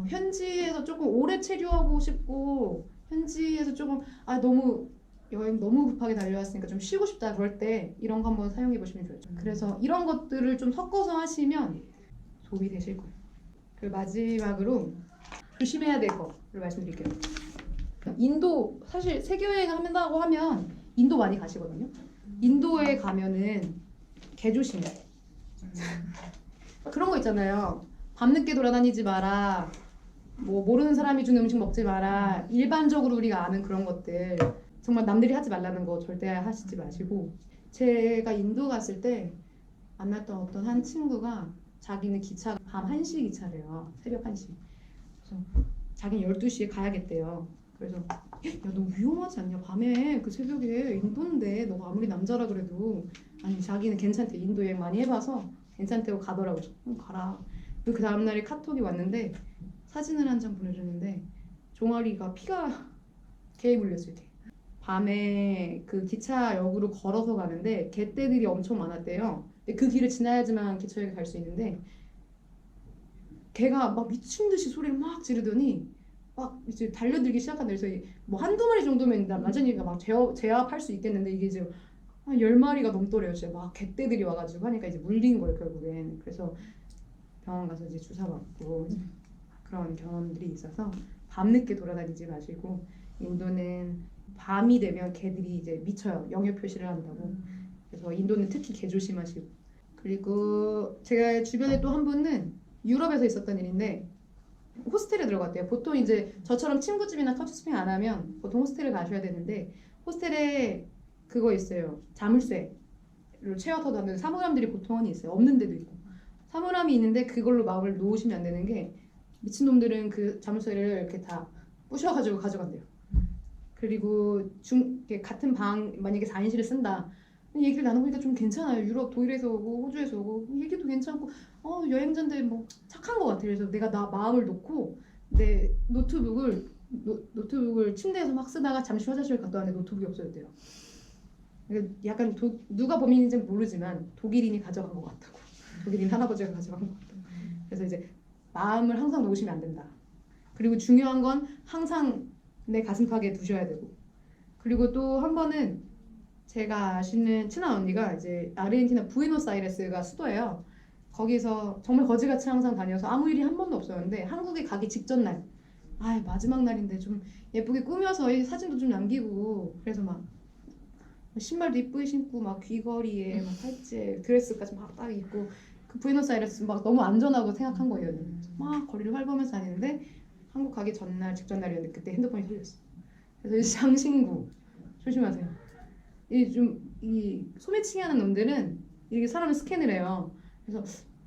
현지에서 조금 오래 체류하고 싶고 현지에서 조금 너무 여행 너무 급하게 달려왔으니까 좀 쉬고 싶다 그럴 때 이런 거 한번 사용해 보시면 좋아요. 그래서 이런 것들을 좀 섞어서 하시면 도움이 되실 거예요. 그리고 마지막으로 조심해야 될 거를 말씀드릴게요. 인도 사실 세계 여행 한다고 하면 인도 많이 가시거든요. 인도에 가면은 개조심해. 그런 거 있잖아요. 밤늦게 돌아다니지 마라. 뭐 모르는 사람이 주는 음식 먹지 마라. 일반적으로 우리가 아는 그런 것들 정말 남들이 하지 말라는 거 절대 하시지 마시고 제가 인도 갔을 때 만났던 어떤 한 친구가 자기는 기차가 밤 1시 기차래요. 새벽 1시. 그래서 자기는 12시에 가야겠대요. 그래서 야 너 위험하지 않냐? 밤에 그 새벽에 인도인데 너가 아무리 남자라 그래도 아니 자기는 괜찮대. 인도 여행 많이 해봐서 괜찮대고 가더라고요. 가라. 그 다음날에 카톡이 왔는데 사진을 한 장 보내줬는데 종아리가 피가 개에 물렸어요. 밤에 그 기차역으로 걸어서 가는데 개떼들이 엄청 많았대요. 근데 그 길을 지나야지만 기차역에 갈 수 있는데 걔가 막 미친 듯이 소리를 막 지르더니 막 이제 달려들기 시작한다. 그래서 뭐 한두 마리 정도면 완전히 막 제압할 수 있겠는데 이게 이제 한 10마리가 넘더래요. 진짜 막 개떼들이 와가지고 하니까 이제 물린 거예요 결국엔. 그래서 병원 가서 이제 주사 맞고 그런 경험들이 있어서 밤늦게 돌아다니지 마시고 인도는 밤이 되면 개들이 이제 미쳐요. 영역 표시를 한다고. 그래서 인도는 특히 개 조심하시고. 그리고 제가 주변에 또 한 분은 유럽에서 있었던 일인데 호스텔에 들어갔대요. 보통 이제 저처럼 친구집이나 카우치서핑 안 하면 보통 호스텔을 가셔야 되는데 호스텔에 그거 있어요. 자물쇠를 채워서 가는 사물함들이 보통은 있어요. 없는 데도 있고. 사물함이 있는데 그걸로 마음을 놓으시면 안 되는 게 미친놈들은 그 자물쇠를 이렇게 다 부셔가지고 가져간대요. 그리고 같은 방 만약에 4인실을 쓴다. 얘기를 나눠보니까 좀 괜찮아요. 유럽 독일에서 오고 호주에서 오고 얘기도 괜찮고 여행자인데 뭐 착한 것 같아요. 그래서 내가 나 마음을 놓고 내 노트북을 침대에서 막 쓰다가 잠시 화장실 갔다 왔는데 노트북이 없어졌대요. 약간 누가 범인인지는 모르지만 독일인이 가져간 것 같다고. 독일인 할아버지가 가져간 것 같다고. 그래서 이제 마음을 항상 놓으시면 안 된다. 그리고 중요한 건 항상 내 가슴팍에 두셔야 되고. 그리고 또 한 번은 제가 아시는 친한 언니가 이제 아르헨티나 부에노스아이레스가 수도예요. 거기서 정말 거지같이 항상 다녀서 아무 일이 한 번도 없었는데 한국에 가기 직전 날, 마지막 날인데 좀 예쁘게 꾸며서 이 사진도 좀 남기고 그래서 막 신발도 이쁘게 신고 막 귀걸이에 막 팔찌에 드레스까지 막 딱 입고 그 부에노스아이레스 막 너무 안전하고 생각한 거예요. 막 거리를 활보하면서 다니는데 한국 가기 전날 직전 날이었는데 그때 핸드폰이 털렸어. 그래서 이 장신구 조심하세요. 이 소매치기하는 놈들은 이렇게 사람을 스캔을 해요. 그래서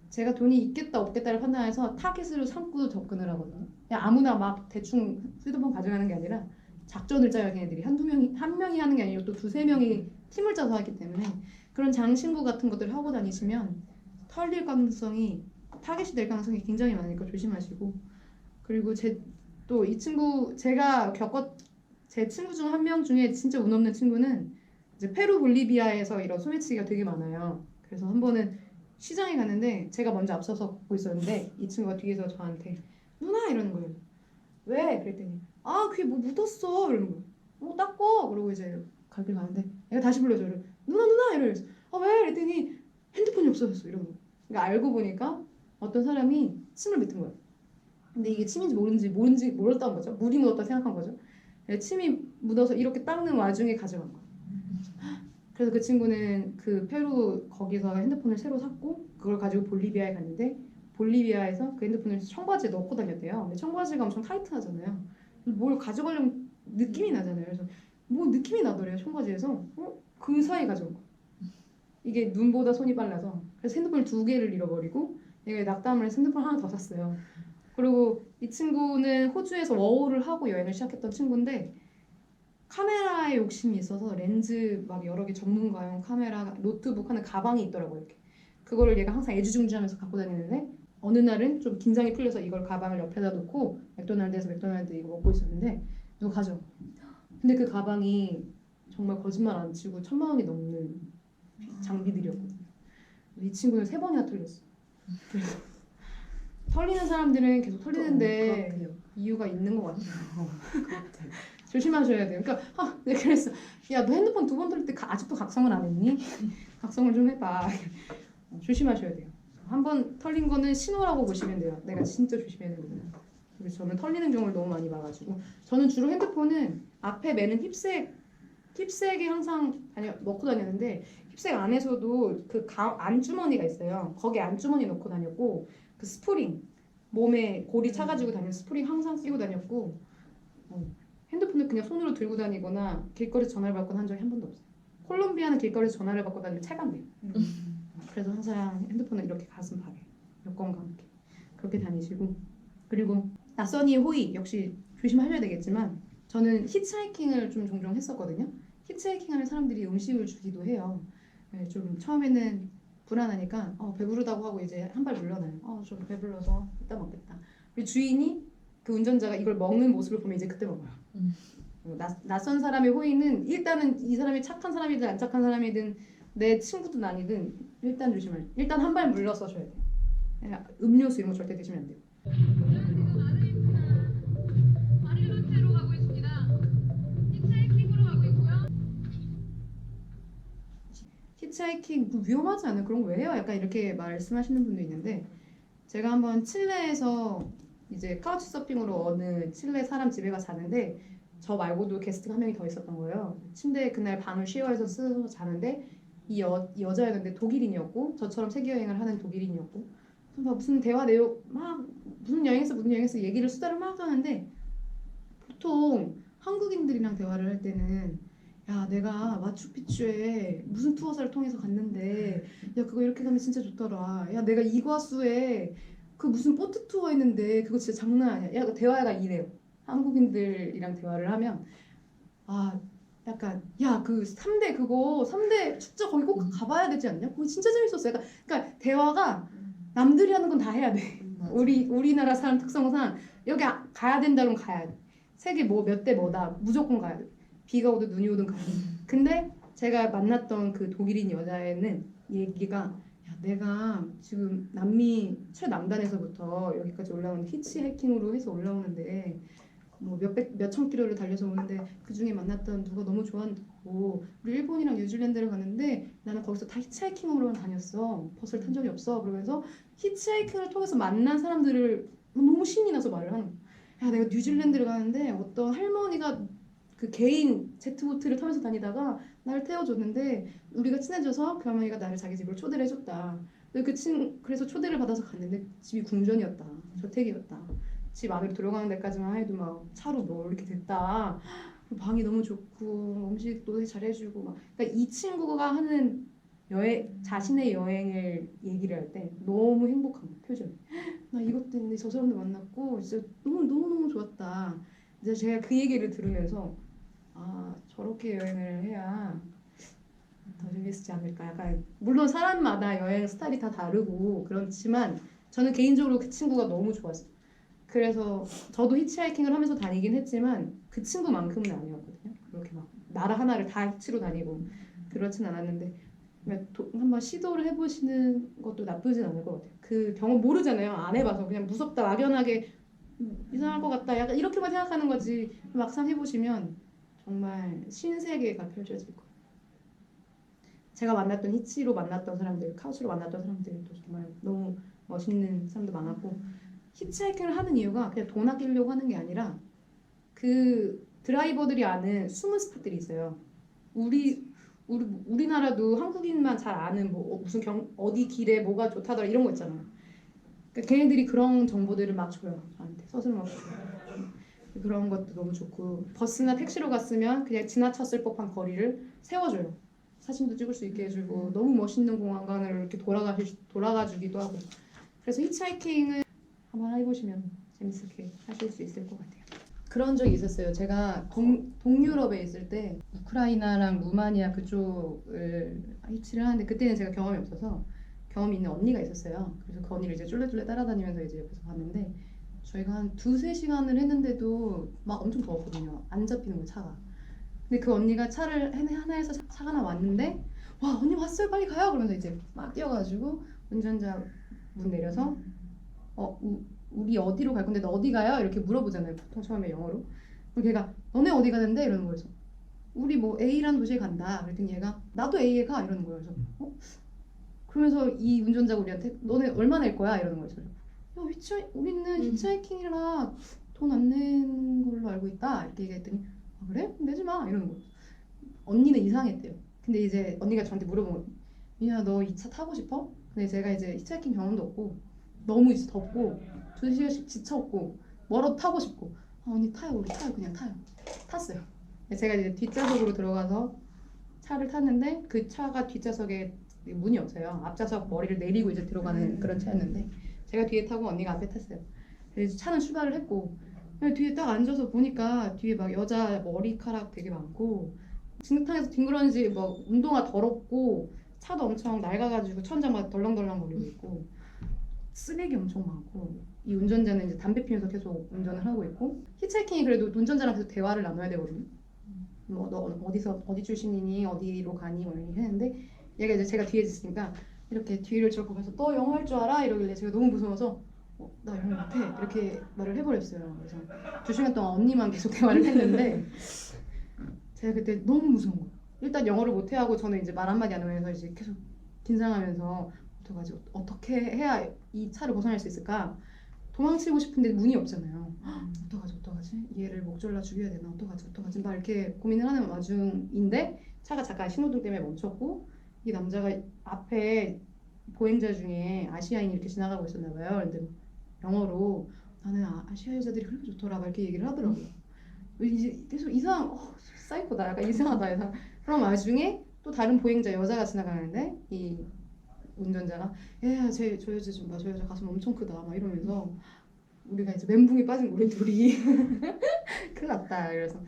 제가 돈이 있겠다 없겠다를 판단해서 타깃으로 삼고 접근을 하거든요. 그냥 아무나 막 대충 휴대폰 가져가는 게 아니라 작전을 짜요. 걔네들이 한 명이 하는 게 아니고 또 두세 명이 팀을 짜서 하기 때문에 그런 장신구 같은 것들을 하고 다니시면 털릴 가능성이 타깃이 될 가능성이 굉장히 많으니까 조심하시고. 그리고 또 이 친구 제 친구 중 한 명 중에 진짜 운 없는 친구는 이제 페루 볼리비아에서 이런 소매치기가 되게 많아요. 그래서 한 번은 시장에 갔는데 제가 먼저 앞서서 걷고 있었는데 이 친구가 뒤에서 저한테 누나 이러는 거예요. 왜? 그랬더니 귀에 뭐 묻었어 이러는 거예요. 닦고 그러고 이제 가길 가는데 내가 다시 불러줘. 누나 이러면서 왜? 그랬더니 핸드폰이 없어졌어 이러는 거예요. 그러니까 알고 보니까 어떤 사람이 침을 뱉은 거예요. 근데 이게 침인지 모른지 몰랐다는 거죠. 물이 묻었다 생각한 거죠. 침이 묻어서 이렇게 닦는 와중에 가져간 거예요. 그래서 그 친구는 그 페루 거기서 핸드폰을 새로 샀고 그걸 가지고 볼리비아에 갔는데 볼리비아에서 그 핸드폰을 청바지에 넣고 다녔대요. 근데 청바지가 엄청 타이트하잖아요. 뭘 가져가려면 느낌이 나잖아요. 그래서 뭐 느낌이 나더래요. 청바지에서 그 사이 가져온 거. 이게 눈보다 손이 빨라서. 그래서 핸드폰을 2개를 잃어버리고 얘가 낙담을 해서 핸드폰 하나 더 샀어요. 그리고 이 친구는 호주에서 워홀을 하고 여행을 시작했던 친구인데 카메라에 욕심이 있어서 렌즈 막 여러 개 전문가용 카메라, 노트북 하는 가방이 있더라고요. 이렇게. 그거를 얘가 항상 애지중지하면서 갖고 다니는데 어느 날은 좀 긴장이 풀려서 이걸 가방을 옆에다 놓고 맥도날드에서 맥도날드 이거 먹고 있었는데 누가 가져. 근데 그 가방이 정말 거짓말 안 치고 1,000만 원이 넘는 장비들이었거든요. 이 친구는 3번이나 털렸어. 그래서 털리는 사람들은 계속 털리는데 이유가 있는 것 같아요. 조심하셔야 돼요. 그러니까 내가 그랬어. 야, 너 핸드폰 2번 털릴 때 아직도 각성을 안 했니? 각성을 좀 해봐. 조심하셔야 돼요. 한 번 털린 거는 신호라고 보시면 돼요. 내가 진짜 조심해야 되거든요. 그래서 저는 털리는 경우를 너무 많이 봐가지고 저는 주로 핸드폰은 앞에 매는 힙색에 항상 넣고 다녔는데 힙색 안에서도 그 안주머니가 있어요. 거기 안주머니 넣고 다녔고 그 스프링 몸에 골이 차가지고 다니는 스프링 항상 끼고 다녔고 핸드폰을 그냥 손으로 들고 다니거나 길거리에서 전화를 받거나 한 적이 한 번도 없어요. 콜롬비아는 길거리에서 전화를 받고 다니면 체감돼요. 그래서 항상 핸드폰을 이렇게 가슴팍에 여권과 함께 그렇게 다니시고. 그리고 낯선 이의 호의 역시 조심하셔야 되겠지만 저는 히치하이킹을 좀 종종 했었거든요. 히치하이킹하면 사람들이 음식을 주기도 해요. 좀 처음에는 불안하니까 배부르다고 하고 이제 한 발 물러나요. 좀 배불러서 이따 먹겠다. 그리고 주인이 그 운전자가 이걸 먹는 모습을 보면 이제 그때 먹어요. 낯선 사람의 호의는 일단은 이 사람이 착한 사람이든 안 착한 사람이든 내 친구든 아니든 일단 조심할. 일단 한 발 물러서 줘야 돼요. 그냥 음료수 이런 거 절대 드시면 안 돼요. 마릴로테로 가고 있습니다. 히치하이킹으로 가고 있고요. 히치하이킹 뭐 위험하지 않아요? 그런 거 왜 해요? 약간 이렇게 말씀하시는 분도 있는데 제가 한번 칠레에서 이제 카우치 서핑으로 어느 칠레 사람 집에 가 자는데 저 말고도 게스트가 한 명이 더 있었던 거예요. 침대에 그날 방을 쉐어해서 쓰서 자는데 이 여자였는데 독일인이었고 저처럼 세계 여행을 하는 독일인이었고 막 무슨 대화 내용 막 무슨 여행했어 얘기를 수다를 막 하는데 보통 한국인들이랑 대화를 할 때는 야 내가 마추픽추에 무슨 투어사를 통해서 갔는데 야 그거 이렇게 가면 진짜 좋더라 야 내가 이과수에 그 무슨 보트 투어 했는데 그거 진짜 장난 아니야 야 대화가 이래요 한국인들이랑 대화를 하면 아 약간 야 그 3대 그거 3대 축제 거기 꼭 가봐야 되지 않냐 거기 진짜 재밌었어 약간 그러니까 대화가 남들이 하는 건 다 해야 돼 우리나라 사람 특성상 여기 가야 된다면 가야 돼 세계 뭐 몇 대 뭐다 무조건 가야 돼 비가 오든 눈이 오든 가야 돼 근데 제가 만났던 그 독일인 여자애는 얘기가 야 내가 지금 남미 최남단에서부터 여기까지 올라오는데 히치하이킹으로 해서 올라오는데 뭐 몇천 킬로를 달려서 오는데 그 중에 만났던 누가 너무 좋아한다고 우리 일본이랑 뉴질랜드를 갔는데 나는 거기서 다 히치하이킹으로만 다녔어 버스를 탄 적이 없어 그러면서 히치하이킹을 통해서 만난 사람들을 너무 신이 나서 말을 하는 거야 야 내가 뉴질랜드를 가는데 어떤 할머니가 그 개인 제트보트를 타면서 다니다가 나를 태워줬는데 우리가 친해져서 그 할머니가 나를 자기 집으로 초대를 해줬다 그래서 초대를 받아서 갔는데 집이 궁전이었다 저택이었다 집 안으로 들어가는 데까지만 해도 막 차로 뭐 이렇게 됐다. 방이 너무 좋고 음식도 잘해주고 막. 그러니까 이 친구가 하는 자신의 여행을 얘기를 할 때 너무 행복한 거야, 표정이. 나 이것 때문에 저 사람도 만났고 진짜 너무 좋았다. 이제 제가 그 얘기를 들으면서 아 저렇게 여행을 해야 더 재밌지 않을까. 약간 물론 사람마다 여행 스타일이 다 다르고 그렇지만 저는 개인적으로 그 친구가 너무 좋았어요. 그래서 저도 히치하이킹을 하면서 다니긴 했지만 그 친구만큼은 아니었거든요. 그렇게 막 나라 하나를 다 히치로 다니고 그렇진 않았는데 한번 시도를 해보시는 것도 나쁘진 않을 것 같아요. 그 경험 모르잖아요. 안 해봐서 그냥 무섭다 막연하게 이상할 것 같다 약간 이렇게만 생각하는 거지 막상 해보시면 정말 신세계가 펼쳐질 거예요. 제가 만났던 히치로 만났던 사람들, 카우치로 만났던 사람들도 정말 너무 멋있는 사람도 많았고 히치하이킹을 하는 이유가 그냥 돈 아끼려고 하는 게 아니라 그 드라이버들이 아는 숨은 스팟들이 있어요. 우리나라도 한국인만 잘 아는 뭐 무슨 어디 길에 뭐가 좋다더라 이런 거 있잖아요. 그러니까 걔네들이 그런 정보들을 막 줘요. 저한테 서슴없이. 그런 것도 너무 좋고 버스나 택시로 갔으면 그냥 지나쳤을 법한 거리를 세워줘요. 사진도 찍을 수 있게 해주고 너무 멋있는 공간을 이렇게 돌아가주기도 하고 그래서 히치하이킹을 한번 해보시면 재밌게 하실 수 있을 것 같아요. 그런 적이 있었어요. 제가 동유럽에 있을 때 우크라이나랑 루마니아 그쪽을 히치를 하는데 그때는 제가 경험이 없어서 경험이 있는 언니가 있었어요. 그래서 그 언니를 이제 쫄래쫄래 따라다니면서 이제 옆에서 봤는데 저희가 한 2~3시간을 했는데도 막 엄청 더웠거든요. 안 잡히는 거예요, 차가. 근데 그 언니가 차를 하나에서 차가 하나 왔는데 와 언니 왔어요 빨리 가요 그러면서 이제 막 뛰어가지고 운전자 문 내려서 우리 어디로 갈 건데 너 어디 가요? 이렇게 물어보잖아요. 보통 처음에 영어로. 그럼 걔가 너네 어디 가는데? 이러는 거예요. 우리 뭐 A라는 도시에 간다. 그랬더니 얘가 나도 A에 가 이러는 거예요. 그래서 그러면서 이 운전자가 우리한테 너네 얼마 낼 거야? 이러는 거예요. 우리는 히치하이킹이라 돈 안 내는 걸로 알고 있다. 이렇게 얘기했더니 아, 그래? 내지 마 이러는 거예요. 언니는 이상했대요. 근데 이제 언니가 저한테 물어본 거예요. 미야 너 이 차 타고 싶어? 근데 제가 이제 히치하이킹 경험도 없고 너무 이제 덥고 2시간씩 지쳤고 멀어 타고 싶고 언니 타요 우리 타요 그냥 타요 탔어요. 제가 이제 뒷좌석으로 들어가서 차를 탔는데 그 차가 뒷좌석에 문이 없어요. 앞좌석 머리를 내리고 이제 들어가는 그런 차였는데 제가 뒤에 타고 언니가 앞에 탔어요. 그래서 차는 출발을 했고 뒤에 딱 앉아서 보니까 뒤에 막 여자 머리카락 되게 많고 진흙탕에서 뒹그러는지 막 운동화 더럽고 차도 엄청 낡아가지고 천장 막 덜렁덜렁 거리고 있고 쓰레기 엄청 많고 이 운전자는 이제 담배 피면서 계속 운전을 하고 있고 히치하이킹이 그래도 운전자랑 계속 대화를 나눠야 되거든요. 뭐 너 어디 출신이니 어디로 가니 뭐 이렇게 했는데 얘가 이제 제가 뒤에 있으니까 이렇게 뒤를 저 보면서 너 영어 할 줄 알아? 이러길래 제가 너무 무서워서 나 영어 못해 이렇게 말을 해버렸어요. 그래서 2시간 동안 언니만 계속 대화를 했는데 제가 그때 너무 무서운 거예요. 일단 영어를 못해 하고 저는 이제 말 한마디 안 하면서 이제 계속 긴장하면서 어떡하지? 어떻게 해야 이 차를 벗어날 수 있을까? 도망치고 싶은데 문이 없잖아요. 어떡하지? 얘를 목 졸라 죽여야 되나? 어떡하지? 막 이렇게 고민을 하는 와중인데 차가 잠깐 신호등 때문에 멈췄고 이 남자가 앞에 보행자 중에 아시아인이 이렇게 지나가고 있었나 봐요. 근데 영어로 나는 아시아 여자들이 그렇게 좋더라 막 이렇게 얘기를 하더라고요. 이제 계속 사이코다 약간 이상하다 해서 그런 와중에 또 다른 보행자 여자가 지나가는데 이 운전자가 저 여자 좀 봐. 저 여자 가슴 엄청 크다 막 이러면서 우리가 이제 멘붕이 빠진 우리 둘이 큰일 났다. 그래서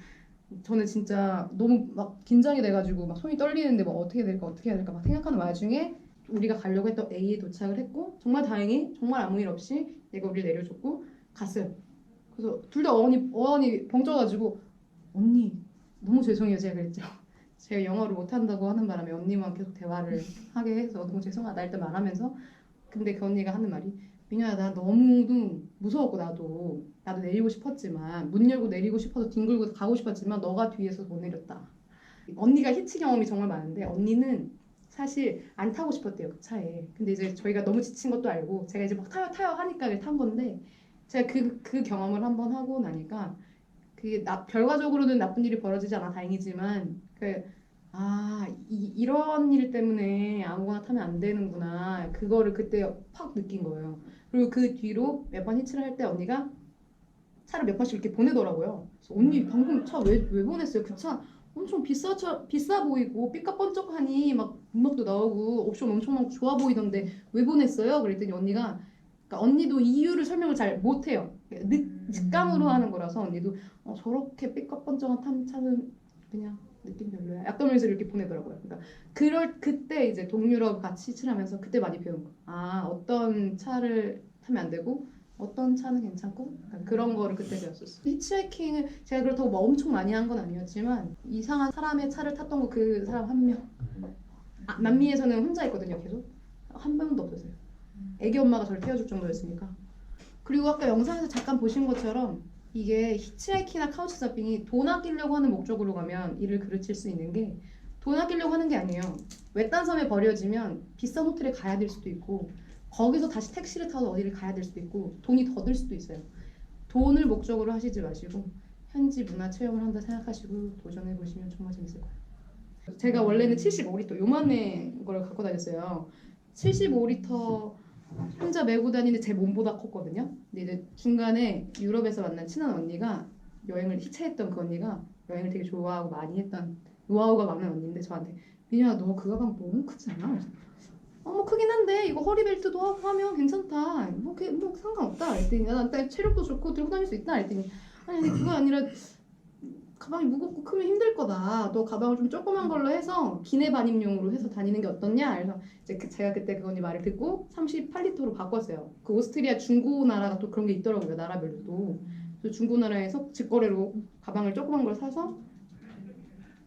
저는 진짜 너무 막 긴장이 돼가지고 막 손이 떨리는데 뭐 어떻게 해야 될까 막 생각하는 와중에 우리가 가려고 했던 A에 도착을 했고 정말 다행히 정말 아무 일 없이 얘가 우리를 내려줬고 갔어요. 그래서 둘 다 어안이 벙쪄가지고 언니 너무 죄송해요 제가 그랬죠. 제가 영어를 못한다고 하는 바람에 언니만 계속 대화를 하게 해서 너무 죄송하다 일단 말하면서 근데 그 언니가 하는 말이 민호야 나 너무도 무서웠고 나도 내리고 싶었지만 문 열고 내리고 싶어서 뒹굴고 가고 싶었지만 너가 뒤에서 못 내렸다. 언니가 히치 경험이 정말 많은데 언니는 사실 안 타고 싶었대요 그 차에. 근데 이제 저희가 너무 지친 것도 알고 제가 이제 막 타요 하니까 탄 건데 제가 그 경험을 한번 하고 나니까 그게 결과적으로는 나쁜 일이 벌어지지 않아 다행이지만 이런 일 때문에 아무거나 타면 안 되는구나 그거를 그때 팍 느낀 거예요. 그리고 그 뒤로 몇 번 히치를 할 때 언니가 차를 몇 번씩 이렇게 보내더라고요. 그래서 언니 방금 차 왜 보냈어요? 그 차 엄청 비싸 보이고 삐까뻔쩍하니 막 음악도 나오고 옵션 엄청 많고 좋아 보이던데 왜 보냈어요? 그랬더니 언니가 그러니까 언니도 이유를 설명을 잘 못해요. 직감으로 하는 거라서 언니도 저렇게 삐까뻔쩍한 차는 그냥 느낌 별로야. 약간면서 이렇게 보내더라고요. 그러니까 그때 이제 동유럽 같이 히치하면서 그때 많이 배운 거. 어떤 차를 타면 안 되고 어떤 차는 괜찮고 그런 거를 그때 배웠었어요. 히치하이킹을 제가 그렇다고 뭐 엄청 많이 한 건 아니었지만 이상한 사람의 차를 탔던 거 그 사람 한 명. 남미에서는 혼자 있거든요. 계속 한 명도 없었어요. 애기 엄마가 저를 태워줄 정도였으니까. 그리고 아까 영상에서 잠깐 보신 것처럼 이게 히치하이킹이나 카우치 서핑이 돈 아끼려고 하는 목적으로 가면 이를 그르칠 수 있는 게 돈 아끼려고 하는 게 아니에요. 외딴 섬에 버려지면 비싼 호텔에 가야 될 수도 있고 거기서 다시 택시를 타서 어디를 가야 될 수도 있고 돈이 더 들 수도 있어요. 돈을 목적으로 하시지 마시고 현지 문화 체험을 한다 생각하시고 도전해 보시면 정말 재밌을 거예요. 제가 원래는 75리터 요만한 걸 갖고 다녔어요. 75리터 혼자 메고 다니는데 제 몸보다 컸거든요. 근데 이제 중간에 유럽에서 만난 친한 언니가 여행을 히치했던 그 언니가 여행을 되게 좋아하고 많이 했던 노하우가 많은 언니인데 저한테 민영아 너 그 가방 너무 크지 않아? 뭐 크긴 한데 이거 허리벨트도 하고 하면 괜찮다. 뭐 상관없다. 그랬더니 나 체력도 좋고 들고 다닐 수 있다. 그랬더니 아니 그거 아니라 가방이 무겁고 크면 힘들 거다. 너 가방을 좀 조그만 걸로 해서 기내 반입용으로 해서 다니는 게 어떻냐? 그래서 이제 제가 그때 그 언니 말을 듣고 38리터로 바꿨어요. 그 오스트리아 중고나라가 또 그런 게 있더라고요. 나라별로도. 그래서 중고나라에서 직거래로 가방을 조그만 걸 사서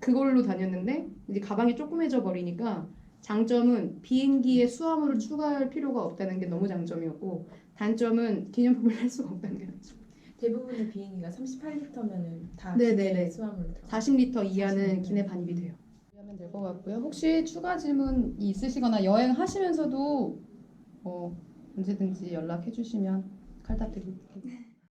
그걸로 다녔는데 이제 가방이 조그매져 버리니까 장점은 비행기에 수화물을 추가할 필요가 없다는 게 너무 장점이었고 단점은 기념품을 할 수가 없다는 게 단점. 대부분의 비행기가 38리터면은 다 네네네. 기내 수화물로 들어가. 40리터 이하는 40리터. 기내 반입이 돼요. 하면 될 것 같고요. 혹시 추가 질문이 있으시거나 여행하시면서도 언제든지 연락해 주시면 칼답 드릴게요.